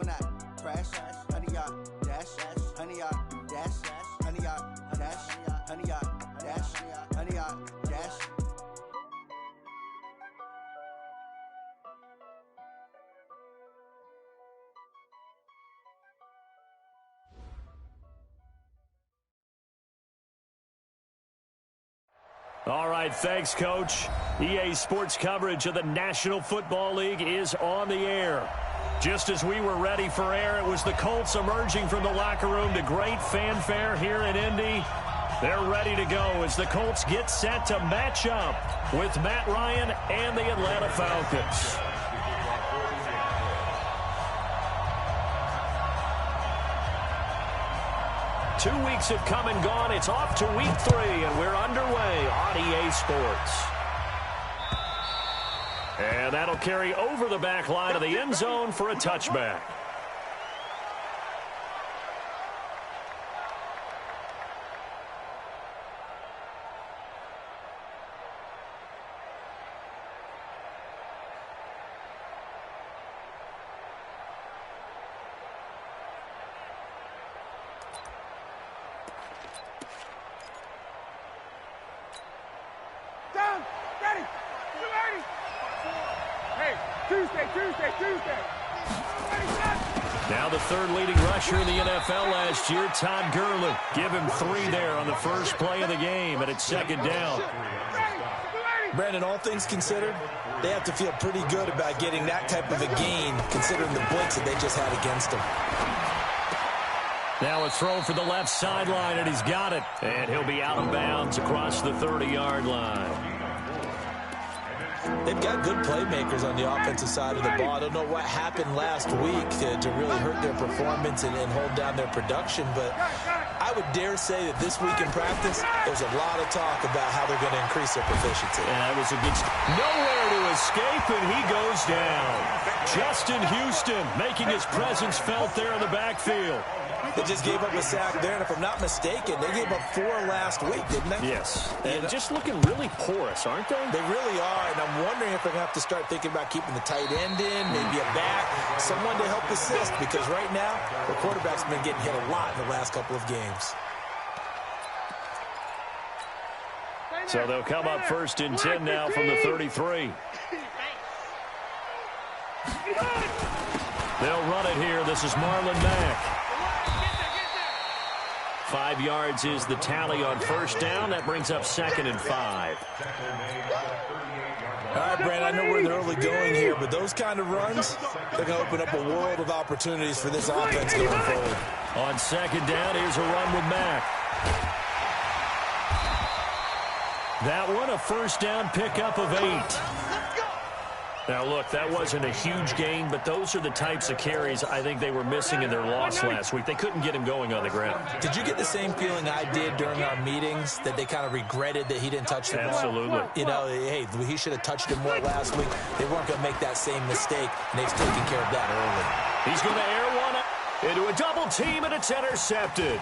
when I crash, honey yacht, dash, honey yacht, dash, honey yacht, dash, honey yacht, dash, honey yacht, dash. All right, thanks, Coach. EA Sports coverage of the National Football League is on the air. Just as we were ready for air, it was the Colts emerging from the locker room to great fanfare here in Indy. They're ready to go as the Colts get set to match up with Matt Ryan and the Atlanta Falcons. Two weeks have come and gone. It's off to week 3, and we're underway on EA Sports. And that'll carry over the back line of the end zone for a touchback. Now the third leading rusher in the NFL last year, Todd Gurley. Give him 3 there on the first play of the game, and it's second down. Brandon, all things considered, they have to feel pretty good about getting that type of a gain, considering the blitz that they just had against them. Now a throw for the left sideline, and he's got it. And he'll be out of bounds across the 30-yard line. They've got good playmakers on the offensive side of the ball. I don't know what happened last week to really hurt their performance and hold down their production, but I would dare say that this week in practice, there's a lot of talk about how they're going to increase their proficiency. And that was against nowhere to escape, and he goes down. Justin Houston making his presence felt there in the backfield. They just gave up a sack there, and if I'm not mistaken, they gave up 4 last week, didn't they? Yes. And just looking really porous, aren't they? They really are, and I'm wondering if they're going to have to start thinking about keeping the tight end in, maybe a back, someone to help assist, because right now, the quarterback's been getting hit a lot in the last couple of games. So they'll come up first and 10 now from the 33. They'll run it here. This is Marlon Mack. 5 yards is the tally on first down. That brings up 2nd and 5. All right, Brandon, I know we're in the early going here, but those kind of runs, they're going to open up a world of opportunities for this offense going forward. On 2nd down, here's a run with Mack. That one, a first down pickup of 8. Now, look, that wasn't a huge gain, but those are the types of carries I think they were missing in their loss last week. They couldn't get him going on the ground. Did you get the same feeling I did during our meetings, that they kind of regretted that he didn't touch the ball? Absolutely. You know, hey, he should have touched him more last week. They weren't going to make that same mistake, and they've taken care of that early. He's going to air one into a double team, and it's intercepted.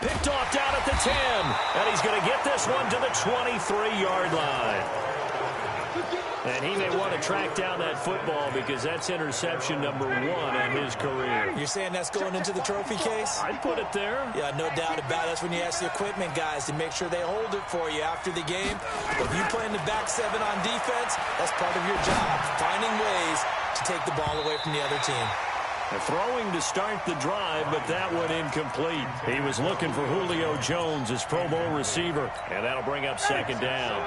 Picked off down at the 10, and he's going to get this one to the 23-yard line. And he may want to track down that football because that's interception number 1 in his career. You're saying that's going into the trophy case? I'd put it there. Yeah, no doubt about it. That's when you ask the equipment guys to make sure they hold it for you after the game. But if you play in the back 7 on defense, that's part of your job, finding ways to take the ball away from the other team. They're throwing to start the drive, but that one incomplete. He was looking for Julio Jones, his Pro Bowl receiver, and that'll bring up 2nd down.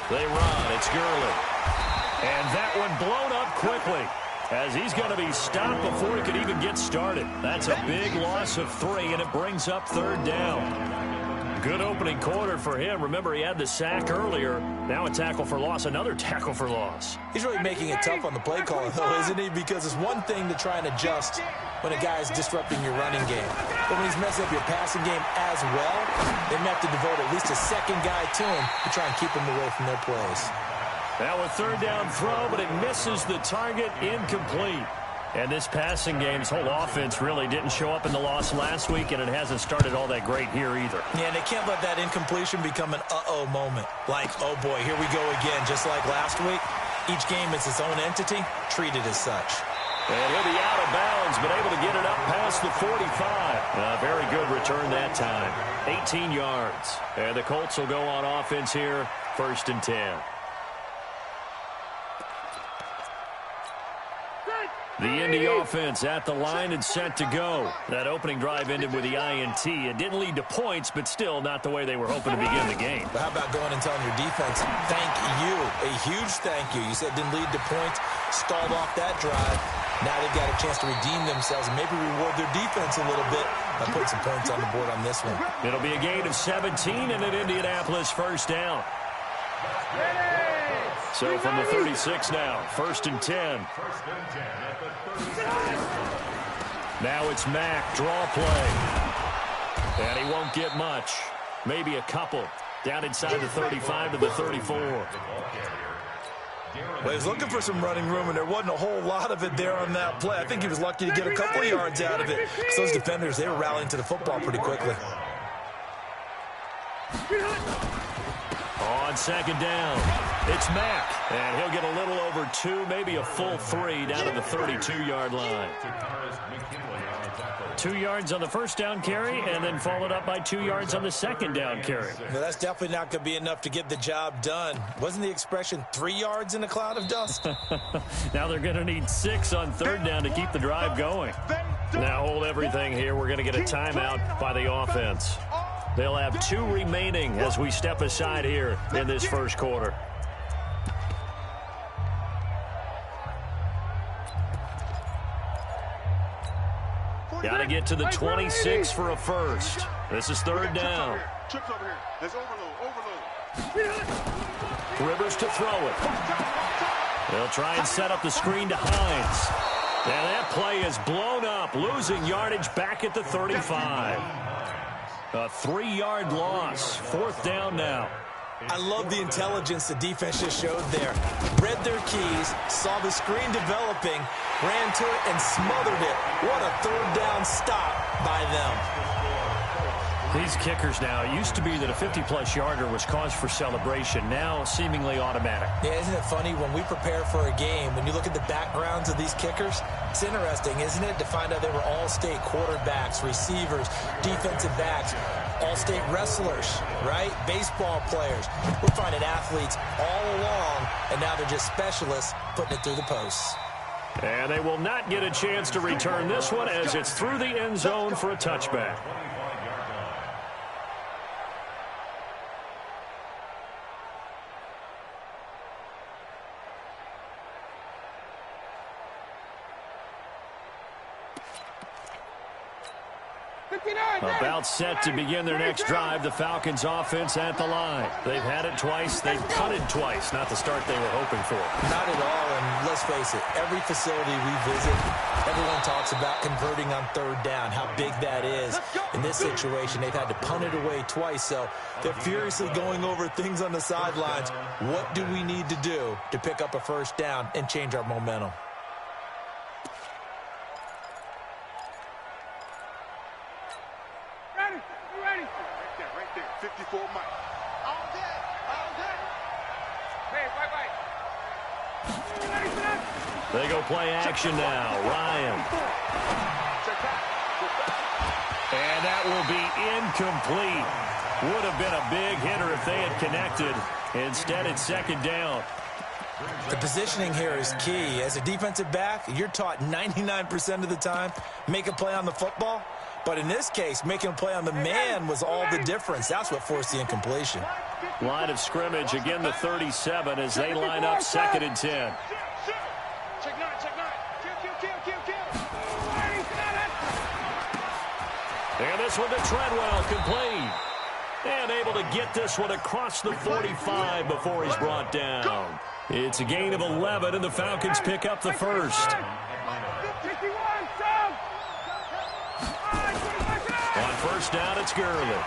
They run. It's Gurley. And that one blown up quickly as he's going to be stopped before he could even get started. That's a big loss of 3, and it brings up 3rd down. Good opening quarter for him. Remember, he had the sack earlier. Now a tackle for loss, another tackle for loss. He's really making it tough on the play call, though, isn't he? Because it's one thing to try and adjust when a guy is disrupting your running game. But when he's messing up your passing game as well, they may have to devote at least a second guy to him to try and keep him away from their plays. Now a 3rd down throw, but it misses the target, incomplete. And this passing game's whole offense really didn't show up in the loss last week, and it hasn't started all that great here either. Yeah, and they can't let that incompletion become an uh-oh moment. Like, oh boy, here we go again, just like last week. Each game is its own entity, treated as such. And he'll be out of bounds, but able to get it up past the 45. Very good return that time. 18 yards. And the Colts will go on offense here, 1st and 10. The Indy offense at the line and set to go. That opening drive ended with the INT. It didn't lead to points, but still not the way they were hoping to begin the game. But how about going and telling your defense, thank you, a huge thank you. You said it didn't lead to points, stalled off that drive. Now they've got a chance to redeem themselves and maybe reward their defense a little bit by putting some points on the board on this one. It'll be a gain of 17 and an Indianapolis 1st down. So from the 36 now, 1st and 10. Now it's Mack, draw play. And he won't get much. Maybe a couple. Down inside the 35 to the 34. Well, he was looking for some running room, and there wasn't a whole lot of it there on that play. I think he was lucky to get a couple of yards out of it. So those defenders, they were rallying to the football pretty quickly. On 2nd down, it's Mack, and he'll get a little over 2, maybe a full 3 down to the 32-yard line. 2 yards on the 1st down carry, and then followed up by 2 yards on the 2nd down carry. Well, that's definitely not going to be enough to get the job done. Wasn't the expression 3 yards in a cloud of dust? Now they're going to need 6 on 3rd down to keep the drive going. Now hold everything here. We're going to get a timeout by the offense. They'll have 2 remaining as we step aside here in this 1st quarter. Got to get to the 26 for a 1st. This is 3rd down. Trips over here. There's overload. Rivers to throw it. They'll try and set up the screen to Hines. And that play is blown up, losing yardage back at the 35. A 3-yard loss. 4th down now. I love the intelligence the defense just showed there. Read their keys, saw the screen developing, ran to it, and smothered it. What a 3rd down stop by them. These kickers now, it used to be that a 50-plus yarder was cause for celebration. Now, seemingly automatic. Yeah, isn't it funny? When we prepare for a game, when you look at the backgrounds of these kickers, it's interesting, isn't it, to find out they were all-state quarterbacks, receivers, defensive backs, all-state wrestlers, right? Baseball players. We're finding athletes all along, and now they're just specialists putting it through the posts. And they will not get a chance to return this one as it's through the end zone for a touchback. About set to begin their next drive, the Falcons offense at the line. They've had it twice. They've punted twice. Not the start they were hoping for. Not at all, and let's face it, every facility we visit, everyone talks about converting on 3rd down, how big that is. In this situation, they've had to punt it away twice, so they're furiously going over things on the sidelines. What do we need to do to pick up a 1st down and change our momentum? Right there. 54 Mike. All day. Hey, wait. They go play action now. Ryan. And that will be incomplete. Would have been a big hitter if they had connected. Instead, it's 2nd down. The positioning here is key. As a defensive back, you're taught 99% of the time, make a play on the football. But in this case, making a play on the man was all the difference. That's what forced the incompletion. Line of scrimmage, again the 37 as they line up 2nd and 10. Check 9. Kill. And this one to Treadwell, complete. And able to get this one across the 45 before he's brought down. It's a gain of 11, and the Falcons pick up the 1st. On 1st down, it's Gurley.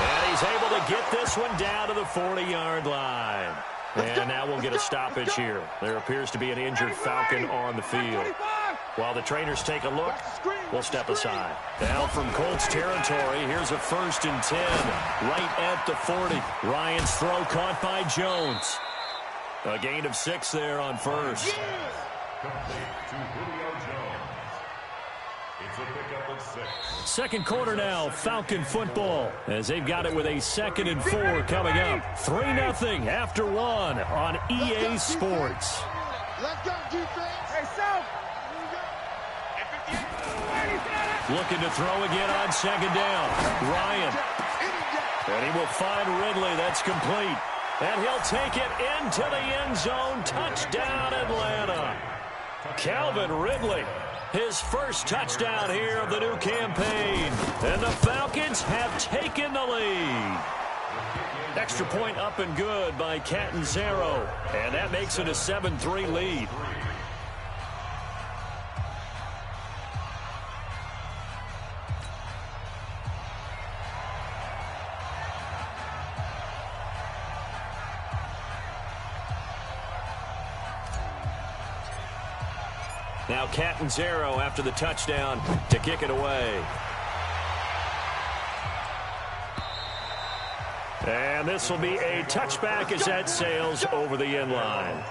And he's able to get this one down to the 40-yard line. And now we'll get a stoppage here. There appears to be an injured Falcon on the field. While the trainers take a look, we'll step aside. Down from Colts territory, here's a 1st and 10, right at the 40. Ryan's throw caught by Jones. A gain of 6 there on first. Second quarter now, Falcon football, as they've got it with a 2nd and 4 coming up. 3-0 after 1 on EA Sports. Let's go, defense. Hey, South. Looking to throw again on 2nd down. Ryan. And he will find Ridley. That's complete. And he'll take it into the end zone. Touchdown, Atlanta. Calvin Ridley. His first touchdown here of the new campaign. And the Falcons have taken the lead. Extra point up and good by Catanzaro. And that makes it a 7-3 lead. Now Catanzaro after the touchdown to kick it away. And this will be a touchback as that sails over the end line.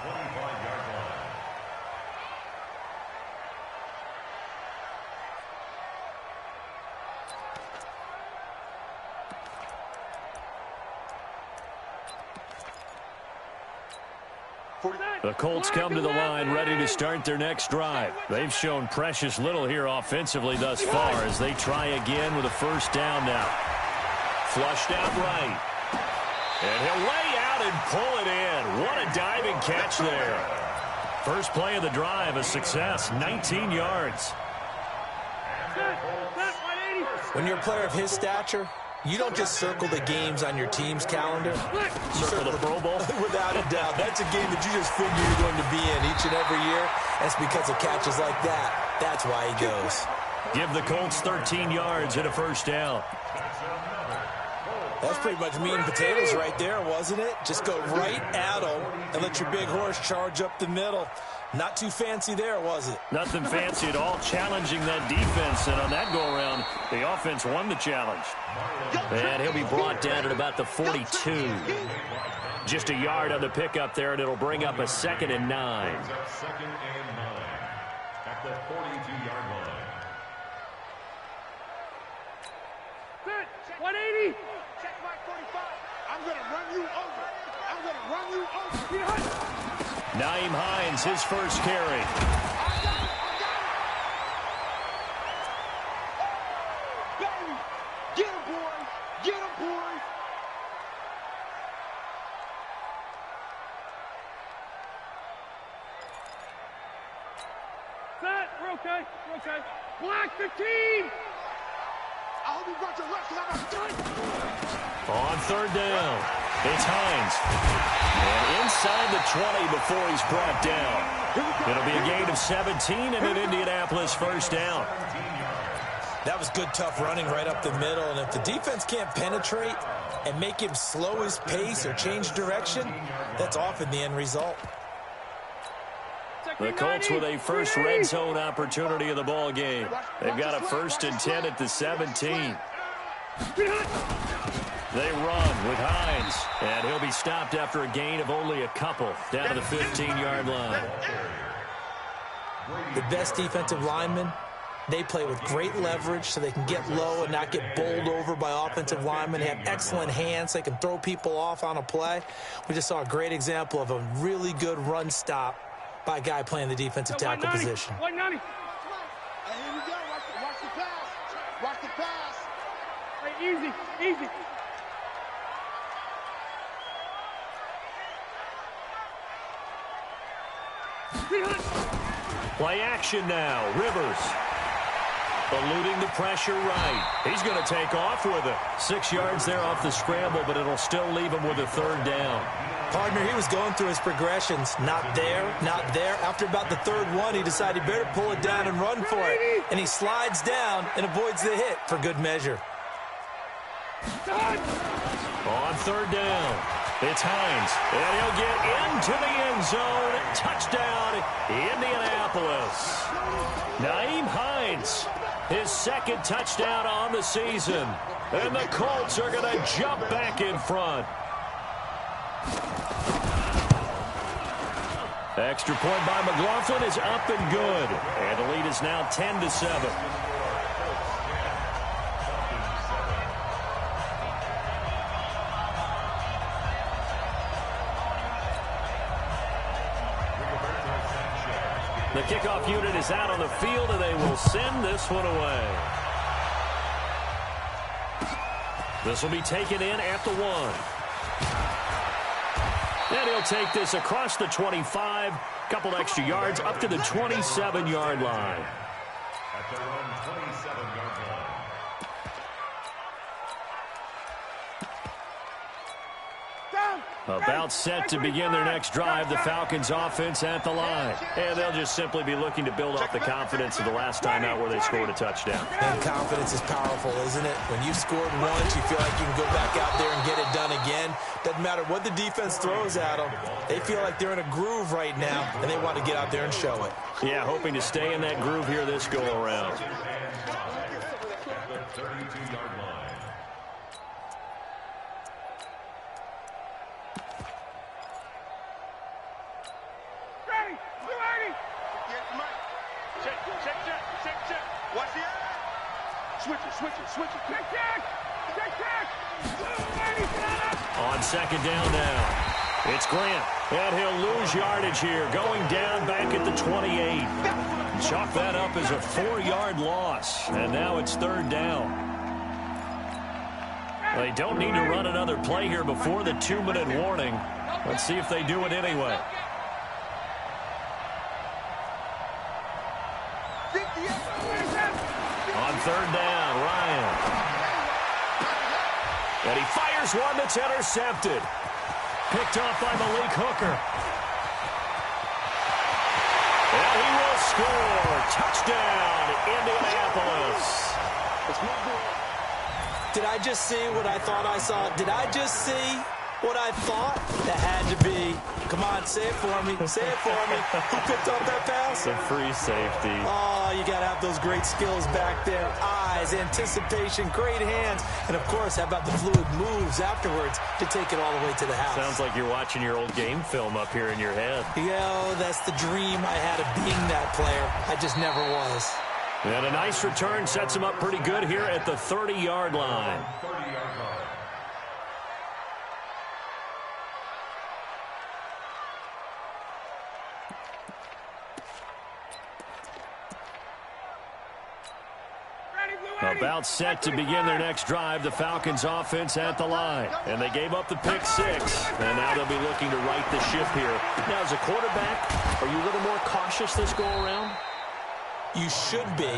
The Colts come to the line ready to start their next drive. They've shown precious little here offensively thus far as they try again with a 1st down now. Flushed out right. And he'll lay out and pull it in. What a diving catch there. First play of the drive, a success, 19 yards. When you're a player of his stature, you don't just circle the games on your team's calendar. You circle the Pro Bowl? Without a doubt. That's a game that you just figure you're going to be in each and every year. That's because of catches like that. That's why he goes. Give the Colts 13 yards and a 1st down. That's pretty much meat and potatoes right there, wasn't it? Just go right at him and let your big horse charge up the middle. Not too fancy there, was it? Nothing fancy at all, challenging that defense. And on that go-around, the offense won the challenge. And he'll be brought down at about the 42. Just a yard on the pickup there, and it'll bring up a 2nd and 9. At the 42-yard line. 180. Check my 45. I'm going to run you over. I'm going to run you over. Naeem Hines, his first carry. Get him, boys. Get him, boys. Set. We're okay. We're okay. Black 15. I hope you brought your left because I'm done. On 3rd down, it's Hines. And inside the 20 before he's brought down. It'll be a gain of 17 and an Indianapolis 1st down. That was good, tough running right up the middle. And if the defense can't penetrate and make him slow his pace or change direction, that's often the end result. The Colts with a first red zone opportunity of the ball game. They've got a 1st and 10 at the 17. They run with Hines, and he'll be stopped after a gain of only a couple down to the 15-yard line. The best defensive linemen, they play with great leverage so they can get low and not get bowled over by offensive linemen. They have excellent hands. They can throw people off on a play. We just saw a great example of a really good run stop by a guy playing the defensive tackle position. 190. Hey, here we go. Watch the pass. Watch the pass. Hey, easy, easy. Play action now. Rivers eluding the pressure right. He's going to take off with it. 6 yards there off the scramble, but it'll still leave him with a 3rd down. Partner, he was going through his progressions. Not there, not there. After about the 3rd one, he decided he better pull it down and run for it. And he slides down and avoids the hit for good measure. On 3rd down. It's Hines, and he'll get into the end zone. Touchdown, Indianapolis. Nyheim Hines, his second touchdown on the season. And the Colts are going to jump back in front. Extra point by McLaughlin is up and good. And the lead is now 10-7. The kickoff unit is out on the field, and they will send this one away. This will be taken in at the 1. And he'll take this across the 25, couple extra yards up to the 27-yard line. At their own 27-yard line. About set to begin their next drive, the Falcons offense at the line. And they'll just simply be looking to build off the confidence of the last time out where they scored a touchdown. And confidence is powerful, isn't it? When you've scored once, you feel like you can go back out there and get it done again. Doesn't matter what the defense throws at them. They feel like they're in a groove right now, and they want to get out there and show it. Yeah, hoping to stay in that groove here this go-around. At the 32-yard line. Switch it. Check. On second down now, it's Grant, and he'll lose yardage here, going down back at the 28. Chalk that up as a 4-yard loss, and now it's third down. They don't need to run another play here before the 2-minute warning. Let's see if they do it anyway. On third down, Ryan. And he fires one that's intercepted. Picked off by Malik Hooker. And he will score. Touchdown, Indianapolis. Did I just see what I thought I saw? Did I just see what I thought? That had to be. Come on, say it for me. Say it for me. Who picked up that pass? The free safety. Oh, you got to have those great skills back there. Eyes, anticipation, great hands. And, of course, how about the fluid moves afterwards to take it all the way to the house? Sounds like you're watching your old game film up here in your head. Yeah, that's the dream I had of being that player. I just never was. And a nice return sets him up pretty good here at the 30-yard line. 30-yard line. About set to begin their next drive, the Falcons offense at the line. And they gave up the pick 6. And now they'll be looking to right the ship here. Now, as a quarterback, are you a little more cautious this go-around? You should be,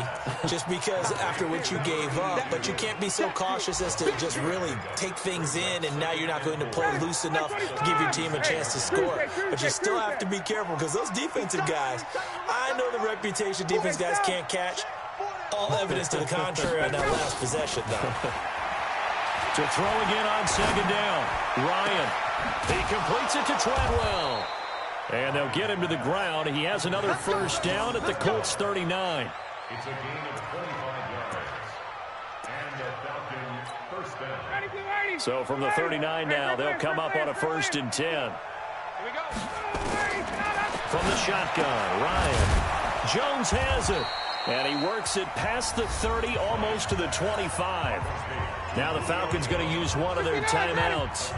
just because after what you gave up. But you can't be so cautious as to just really take things in, and now you're not going to play loose enough to give your team a chance to score. But you still have to be careful, because those defensive guys, I know the reputation defense guys can't catch. All evidence to the contrary on that last possession, though. To throw again on second down, Ryan. He completes it to Treadwell. And they'll get him to the ground. He has another first down at the Colts 39. It's a gain of 25 yards. And the Falcons first down. So from the 39 now, they'll come up on a 1st and 10. From the shotgun, Ryan. Jones has it. And he works it past the 30, almost to the 25. Now the Falcons going to use one of their timeouts,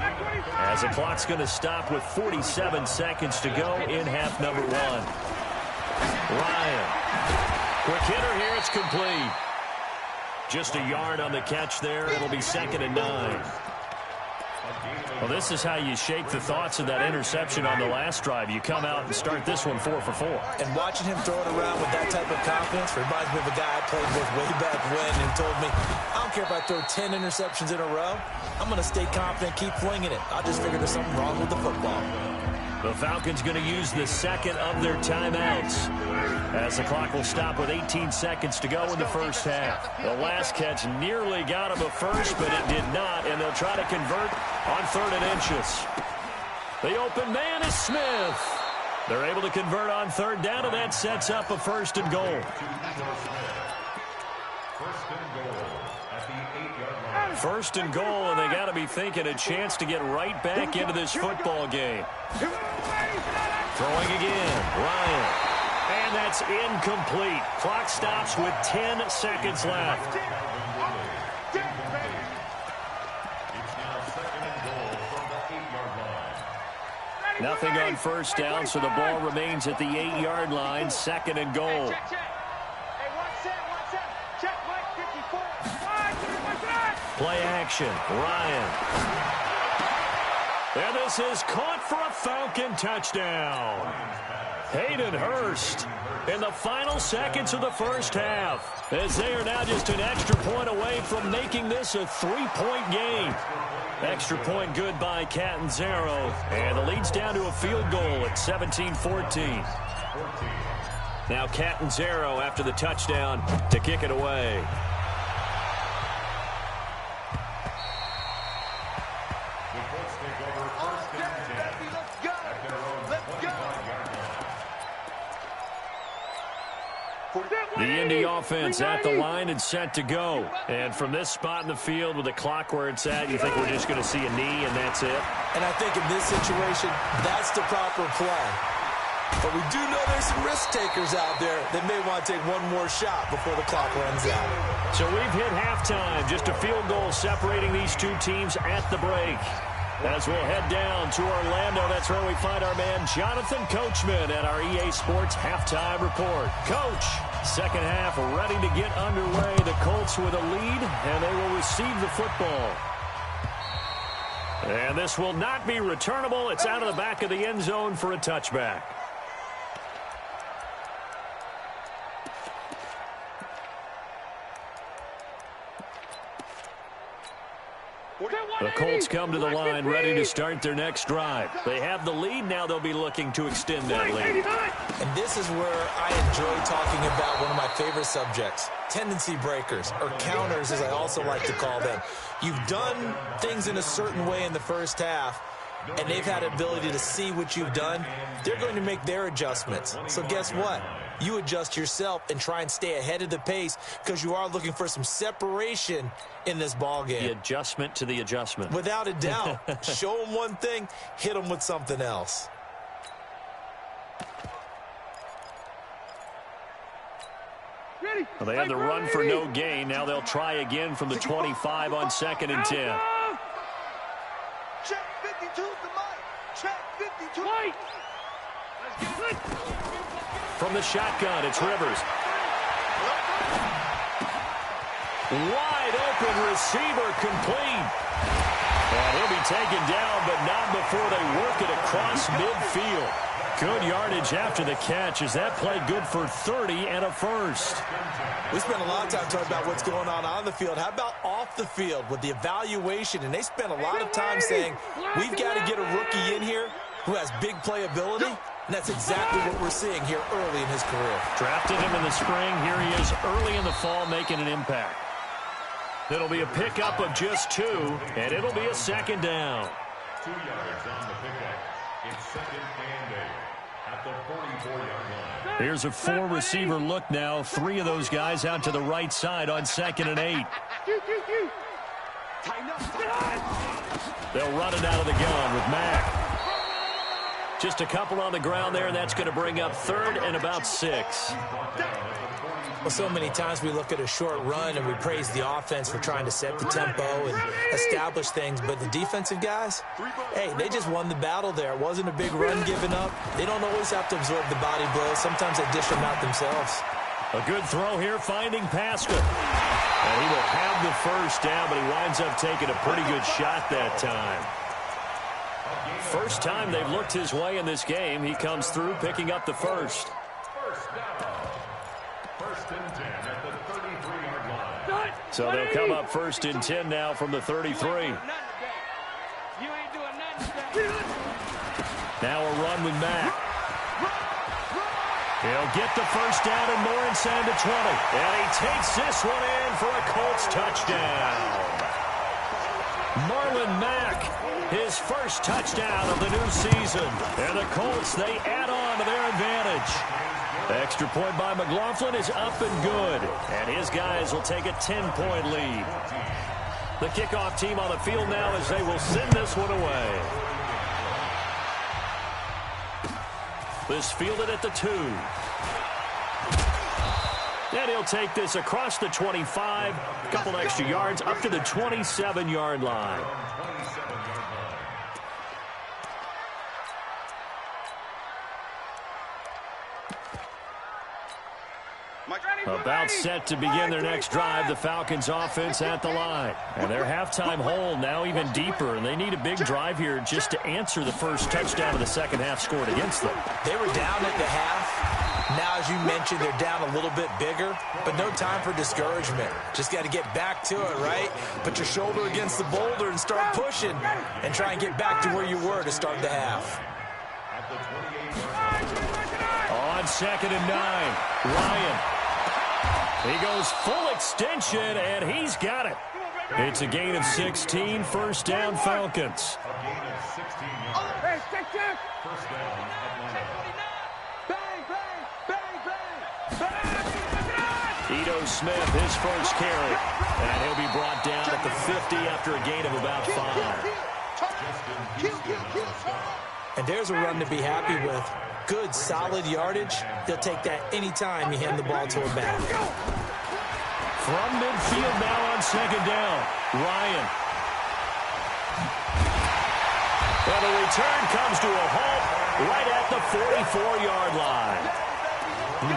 as the clock's going to stop with 47 seconds to go in half number 1. Ryan. Quick hitter here. It's complete. Just a yard on the catch there. It'll be 2nd and 9. Well, this is how you shake the thoughts of that interception on the last drive. You come out and start this one 4 for 4. And watching him throw it around with that type of confidence reminds me of a guy I played with way back when and told me, I don't care if I throw 10 interceptions in a row. I'm going to stay confident, keep flinging it. I just figured there's something wrong with the football. The Falcons going to use the second of their timeouts, as the clock will stop with 18 seconds to go in the first half. The last catch nearly got him a first, but it did not, and they'll try to convert on 3rd and inches. The open man is Smith. They're able to convert on third down, and that sets up a 1st and goal. 1st and goal, and they got to be thinking a chance to get right back into this football game. Throwing again, Ryan. And that's incomplete. Clock stops with 10 seconds left. Nothing on 1st down, so the ball remains at the 8-yard line. 2nd and goal. Play action, Ryan. And this is caught for a Falcon touchdown. Hayden Hurst in the final seconds of the 1st half, as they are now just an extra point away from making this a 3-point game. Extra point good by Catanzaro, and the lead's down to a field goal at 17-14. Now Catanzaro after the touchdown to kick it away. The Indy offense at the line and set to go. And from this spot in the field with the clock where it's at, you think we're just going to see a knee and that's it? And I think in this situation, that's the proper play. But we do know there's some risk takers out there that may want to take one more shot before the clock runs out. So we've hit halftime. Just a field goal separating these two teams at the break. As we'll head down to Orlando, that's where we find our man Jonathan Coachman at our EA Sports Halftime Report. Coach, second half ready to get underway. The Colts with a lead, and they will receive the football. And this will not be returnable. It's out of the back of the end zone for a touchback. The Colts come to the line ready to start their next drive. They have the lead. Now they'll be looking to extend that lead. And this is where I enjoy talking about one of my favorite subjects, tendency breakers, or counters as I also like to call them. You've done things in a certain way in the 1st half, and they've had ability to see what you've done. They're going to make their adjustments. So guess what? You adjust yourself and try and stay ahead of the pace because you are looking for some separation in this ball game. The adjustment to the adjustment. Without a doubt. Show them one thing, hit them with something else. Well, they had the run for no gain. Now they'll try again from the 25 on 2nd and 10. Check 52 to Mike. Check 52. Mike. From the shotgun, it's Rivers. Wide open receiver complete. And he'll be taken down, but not before they work it across midfield. Good yardage after the catch as that play good for 30 and a 1st. We spent a lot of time talking about what's going on the field. How about off the field with the evaluation? And they spent a lot of time saying, we've got to get a rookie in here who has big playability. And that's exactly what we're seeing here early in his career. Drafted him in the spring. Here he is early in the fall making an impact. It'll be a pickup of just 2, and it'll be a 2nd down. 2 yards on the pickup. It's 2nd and 8 at the 44-yard line. Here's a 4-receiver look now. 3 of those guys out to the right side on 2nd and 8. They'll run it out of the gun with Mack. Just a couple on the ground there, and that's going to bring up 3rd and about 6. Well, so many times we look at a short run and we praise the offense for trying to set the tempo and establish things, but the defensive guys, hey, they just won the battle there. It wasn't a big run given up. They don't always have to absorb the body blows. Sometimes they dish them out themselves. A good throw here, finding Pascal. And he will have the 1st down, but he winds up taking a pretty good shot that time. First time they've looked his way in this game. He comes through picking up the 1st. 1st and 10 at the 33-yard line. So they'll come up 1st and 10 now from the 33. Now a run with Mack. He'll get the 1st down and more inside the 20. And he takes this one in for a Colts touchdown. Marlon Mack, his first touchdown of the new season. And the Colts, they add on to their advantage. Extra point by McLaughlin is up and good. And his guys will take a 10-point lead. The kickoff team on the field now as they will send this one away. This fielded at the 2. And he'll take this across the 25, a couple extra yards, up to the 27-yard line. About set to begin their next drive, the Falcons offense at the line. And their halftime hole now even deeper, and they need a big drive here just to answer the first touchdown of the second half scored against them. They were down at the half. Now, as you mentioned, they're down a little bit bigger, but no time for discouragement. Just got to get back to it, right? Put your shoulder against the boulder and start pushing and try and get back to where you were to start the half. On 2nd and 9, Ryan. He goes full extension, and he's got it. It's a gain of 16, first down Falcons. A gain of 16 yards. First down, Atlanta. Ito Smith, his first carry. And he'll be brought down at the 50 after a gain of about 5. And there's a run to be happy with. Good, solid yardage. They'll take that anytime you hand the ball to a back. From midfield now on 2nd down, Ryan. And the return comes to a halt right at the 44-yard line.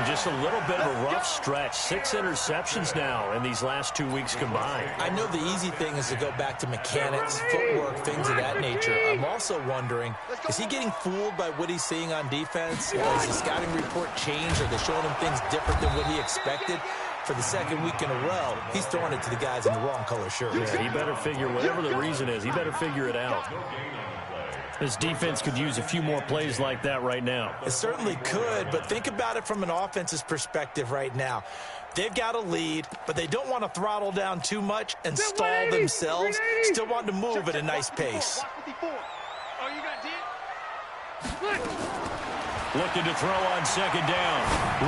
Just a little bit of a rough stretch. 6 interceptions now in these last 2 weeks combined. I know the easy thing is to go back to mechanics, footwork, things of that nature. I'm also wondering, is he getting fooled by what he's seeing on defense? Has the scouting report changed? Are they showing him things different than what he expected? For the second week in a row, he's throwing it to the guys in the wrong color shirt. Yeah, he better figure, whatever the reason is, he better figure it out. His defense could use a few more plays like that right now. It certainly could, but think about it from an offense's perspective right now. They've got a lead, but they don't want to throttle down too much and stall themselves. Still want to move at a nice pace. Looking to throw on 2nd down.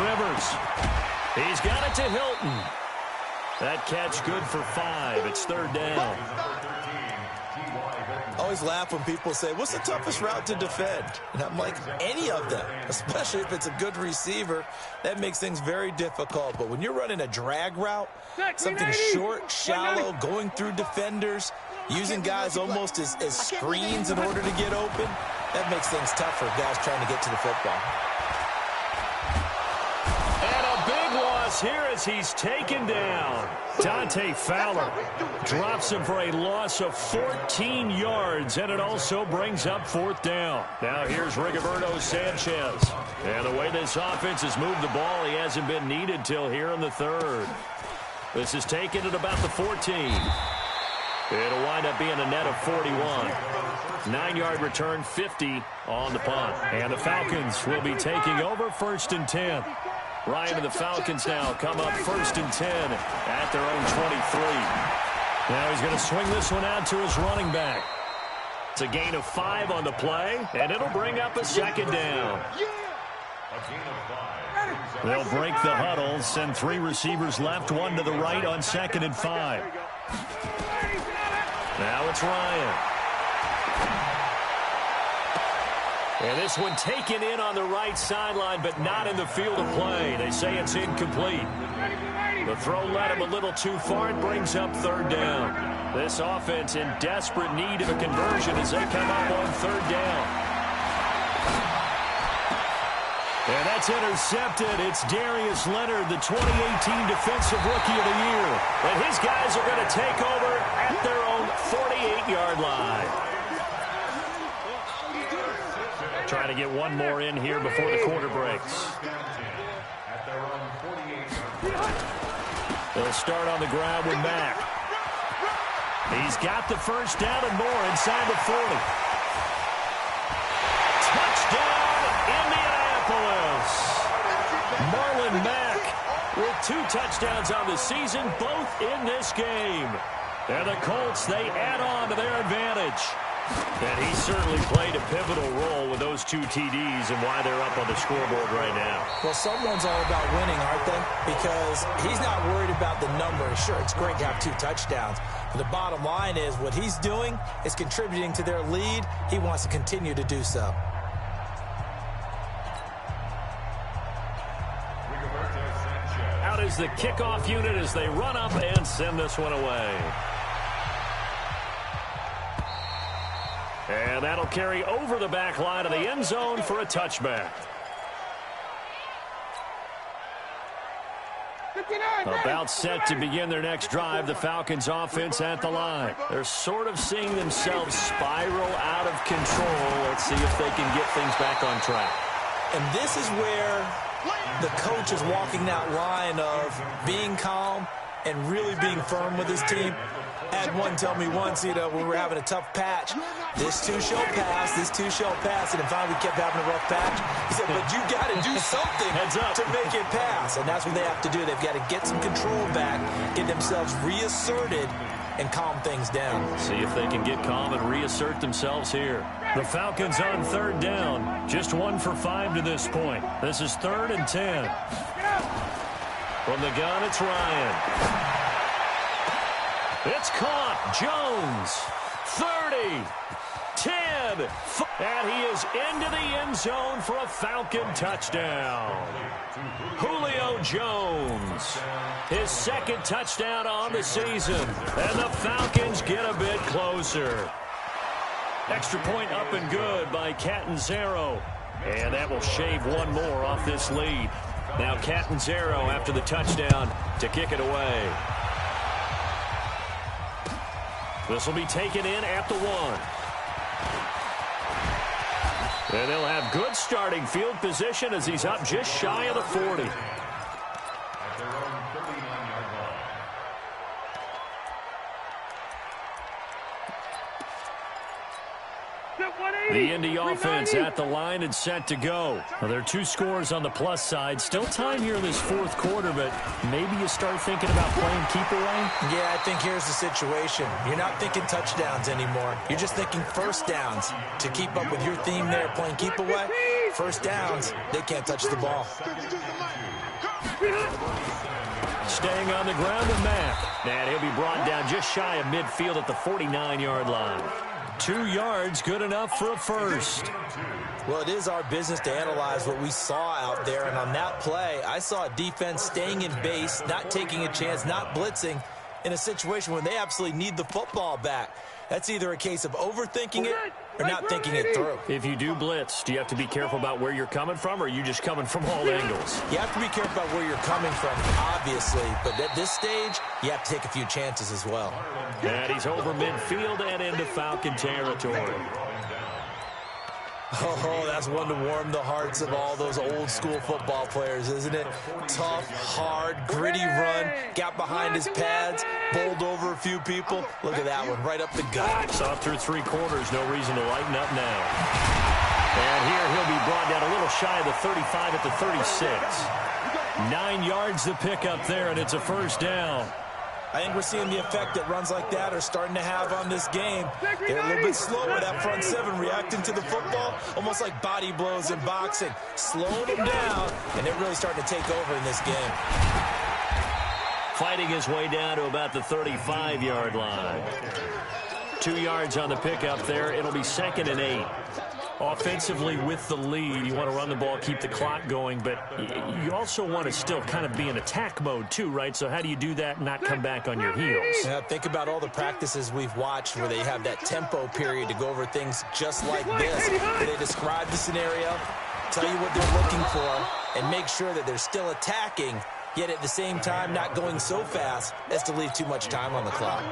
Rivers. He's got it to Hilton. That catch good for 5. It's 3rd down. I always laugh when people say, what's the toughest route to defend? And I'm like, any of them, especially if it's a good receiver. That makes things very difficult. But when you're running a drag route, something short, shallow, going through defenders, using guys almost as screens in order to get open, that makes things tough for guys trying to get to the football. Here as he's taken down. Dante Fowler drops him for a loss of 14 yards, and it also brings up 4th down. Now here's Rigoberto Sanchez. And the way this offense has moved the ball, he hasn't been needed till here in the 3rd. This is taken at about the 14. It'll wind up being a net of 41. 9-yard return, 50 on the punt. And the Falcons will be taking over 1st and 10. Ryan and the Falcons now come up 1st and 10 at their own 23. Now he's going to swing this one out to his running back. It's a gain of 5 on the play, and it'll bring up a 2nd down. They'll break the huddle, send 3 receivers left, 1 to the right on 2nd and 5. Now it's Ryan. And this one taken in on the right sideline, but not in the field of play. They say it's incomplete. The throw led him a little too far. It brings up 3rd down. This offense in desperate need of a conversion as they come up on 3rd down. And that's intercepted. It's Darius Leonard, the 2018 Defensive Rookie of the Year. And his guys are going to take over at their own 48-yard line. Trying to get one more in here before the quarter breaks. They'll start on the ground with Mack. He's got the first down and more inside the 40. Touchdown, Indianapolis. Marlon Mack with 2 touchdowns on the season, both in this game. And the Colts, they add on to their advantage. And he certainly played a pivotal role with those 2 TDs and why they're up on the scoreboard right now. Well, someone's all about winning, aren't they? Because he's not worried about the numbers. Sure, it's great to have 2 touchdowns. But the bottom line is what he's doing is contributing to their lead. He wants to continue to do so. Out is the kickoff unit as they run up and send this one away. And that'll carry over the back line of the end zone for a touchback. About set to begin their next drive, the Falcons offense at the line. They're sort of seeing themselves spiral out of control. Let's see if they can get things back on track. And this is where the coach is walking that line of being calm and really being firm with his team. I had one tell me once, when we were having a tough patch, this too shall pass, this too shall pass, and finally we kept having a rough patch. He said, but you got to do something to make it pass, and that's what they have to do. They've got to get some control back, get themselves reasserted, and calm things down. See if they can get calm and reassert themselves here. The Falcons on 3rd down, just 1 for 5 to this point. This is 3rd and 10. From the gun, it's Ryan. It's caught. Jones, 30, 10, and he is into the end zone for a Falcon touchdown. Julio Jones, his 2nd touchdown on the season, and the Falcons get a bit closer. Extra point up and good by Catanzaro, and that will shave 1 more off this lead. Now Catanzaro after the touchdown to kick it away. This will be taken in at the 1. And they'll have good starting field position as he's up just shy of the 40. At their own 39-yard line. The Indy offense at the line and set to go. Well, there are 2 scores on the plus side. Still time here in this 4th quarter, but maybe you start thinking about playing keep away? Yeah, I think here's the situation. You're not thinking touchdowns anymore. You're just thinking first downs. To keep up with your theme there, playing keep away, first downs, they can't touch the ball. Staying on the ground with Mack. And he'll be brought down just shy of midfield at the 49-yard line. 2 yards, good enough for a first. Well, it is our business to analyze what we saw out there, and on that play, I saw a defense staying in base, not taking a chance, not blitzing, in a situation where they absolutely need the football back. That's either a case of overthinking it or not thinking it through. If you do blitz, do you have to be careful about where you're coming from, or are you just coming from all angles? You have to be careful about where you're coming from, obviously, but at this stage, you have to take a few chances as well. And he's over midfield and into Falcon territory. Oh, that's one to warm the hearts of all those old school football players, isn't it? Tough, hard, gritty run, got behind his pads, bowled over a few people. Look at that one, right up the gut. Saw through 3 quarters, no reason to lighten up now. And here he'll be brought down a little shy of the 35 at the 36. 9 yards to pick up there, and it's a first down. I think we're seeing the effect that runs like that are starting to have on this game. They're a little bit slower, that front 7, reacting to the football, almost like body blows in boxing. Slowing them down, and they're really starting to take over in this game. Fighting his way down to about the 35-yard line. 2 yards on the pickup there. It'll be 2nd and 8. Offensively with the lead, you want to run the ball, keep the clock going, but you also want to still kind of be in attack mode too, right? So how do you do that and not come back on your heels? Yeah, think about all the practices we've watched where they have that tempo period to go over things just like this, where they describe the scenario, tell you what they're looking for, and make sure that they're still attacking, yet at the same time not going so fast as to leave too much time on the clock.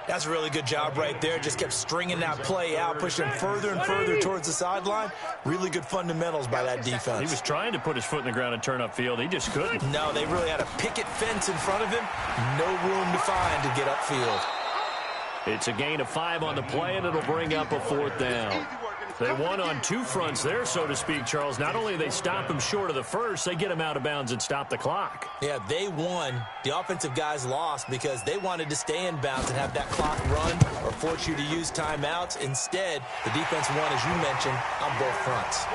That's a really good job right there. Just kept stringing that play out, pushing further and further towards the sideline. Really good fundamentals by that defense. He was trying to put his foot in the ground and turn upfield. He just couldn't. No, they really had a picket fence in front of him. No room to find to get upfield. It's a gain of 5 on the play, and it'll bring up a 4th down. They won on two fronts there, so to speak, Charles. Not only they stop him short of the first, they get him out of bounds and stop the clock. Yeah, they won. The offensive guys lost because they wanted to stay in bounds and have that clock run or force you to use timeouts. Instead, the defense won, as you mentioned, on both fronts.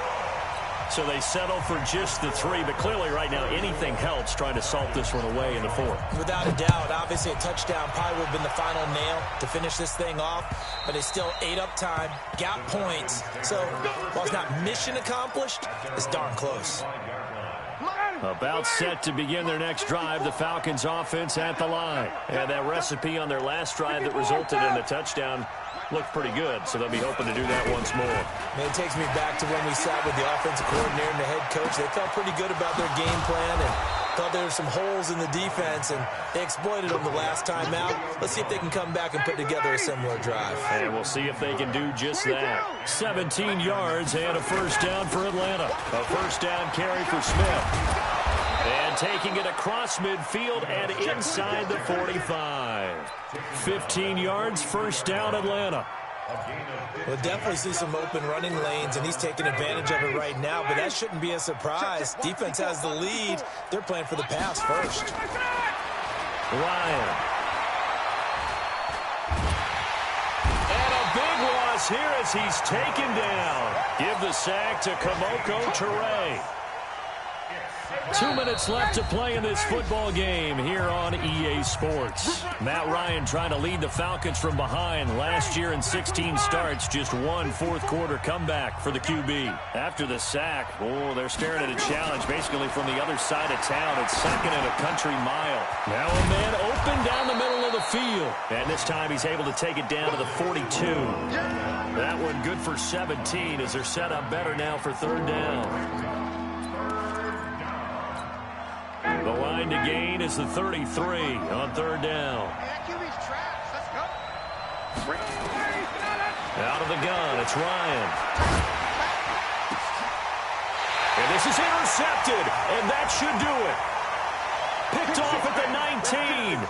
So they settle for just the 3, but clearly right now anything helps trying to salt this one away in the 4th. Without a doubt, obviously a touchdown probably would have been the final nail to finish this thing off, but it's still ate up time, got points. So while it's not mission accomplished, it's darn close. About set to begin their next drive, the Falcons offense at the line. And that recipe on their last drive that resulted in a touchdown looked pretty good, so they'll be hoping to do that once more. Man, it takes me back to when we sat with the offensive coordinator and the head coach. They felt pretty good about their game plan and thought there were some holes in the defense, and they exploited them the last time out. Let's see if they can come back and put together a similar drive. And we'll see if they can do just that. 17 yards and a first down for Atlanta. A first down carry for Smith. And taking it across midfield and inside the 45. 15 yards, first down, Atlanta. We'll definitely see some open running lanes, and he's taking advantage of it right now, but that shouldn't be a surprise. Defense has the lead. They're playing for the pass first. Ryan. And a big loss here as he's taken down. Give the sack to Kamoko Toure. 2 minutes left to play in this football game here on EA Sports. Matt Ryan trying to lead the Falcons from behind. Last year in 16 starts, just one fourth-quarter comeback for the QB. After the sack, they're staring at a challenge basically from the other side of town. It's second and a country mile. Now a man open down the middle of the field. And this time he's able to take it down to the 42. That one good for 17 as they're set up better now for third down. The line to gain is the 33 on third down. Out of the gun, it's Ryan. And this is intercepted, and that should do it. Picked off at the 19.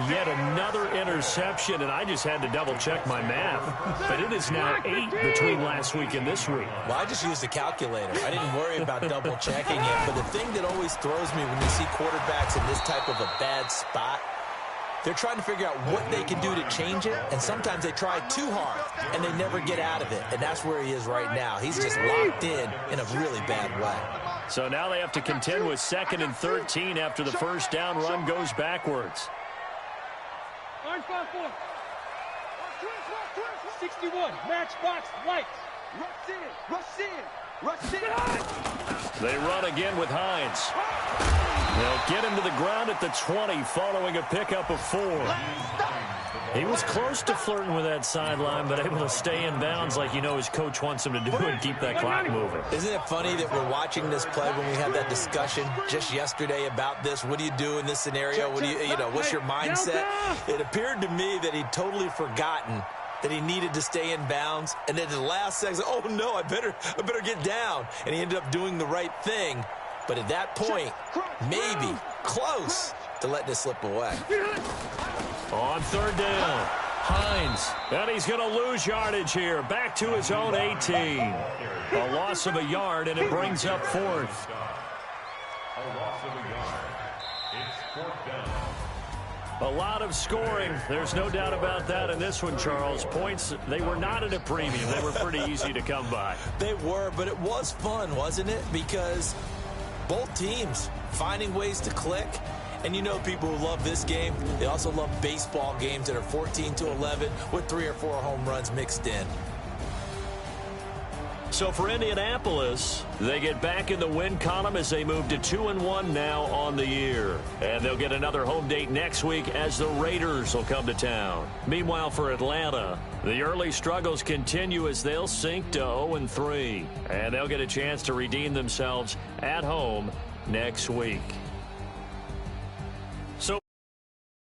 Yet another interception, and I just had to double-check my math. But it is now 8 between last week and this week. Well, I just used a calculator. I didn't worry about double-checking it. But the thing that always throws me when you see quarterbacks in this type of a bad spot, they're trying to figure out what they can do to change it, and sometimes they try too hard, and they never get out of it. And that's where he is right now. He's just locked in a really bad way. So now they have to contend with 2nd and 13 after the first down run goes backwards. 61, matchbox lights. Rush in. They run again with Hines. They'll get him to the ground at the 20 following a pickup of 4. He was close to flirting with that sideline, but able to stay in bounds like his coach wants him to do and keep that clock moving. Isn't it funny that we're watching this play when we had that discussion just yesterday about this? What do you do in this scenario? What do what's your mindset? It appeared to me that he'd totally forgotten that he needed to stay in bounds, and then in the last second, oh no, I better get down. And he ended up doing the right thing. But at that point, maybe close to letting it slip away. On third down, Hines. And he's going to lose yardage here. Back to his own 18. A loss of a yard, and it brings up 4th. A loss of a yard. It's 4th down. A lot of scoring. There's no doubt about that in this one, Charles. Points, they were not at a premium. They were pretty easy to come by. They were, but it was fun, wasn't it? Because both teams finding ways to click. And people who love this game, they also love baseball games that are 14-11 with 3 or 4 home runs mixed in. So for Indianapolis, they get back in the win column as they move to 2-1 now on the year. And they'll get another home date next week as the Raiders will come to town. Meanwhile, for Atlanta, the early struggles continue as they'll sink to 0-3. And they'll get a chance to redeem themselves at home next week.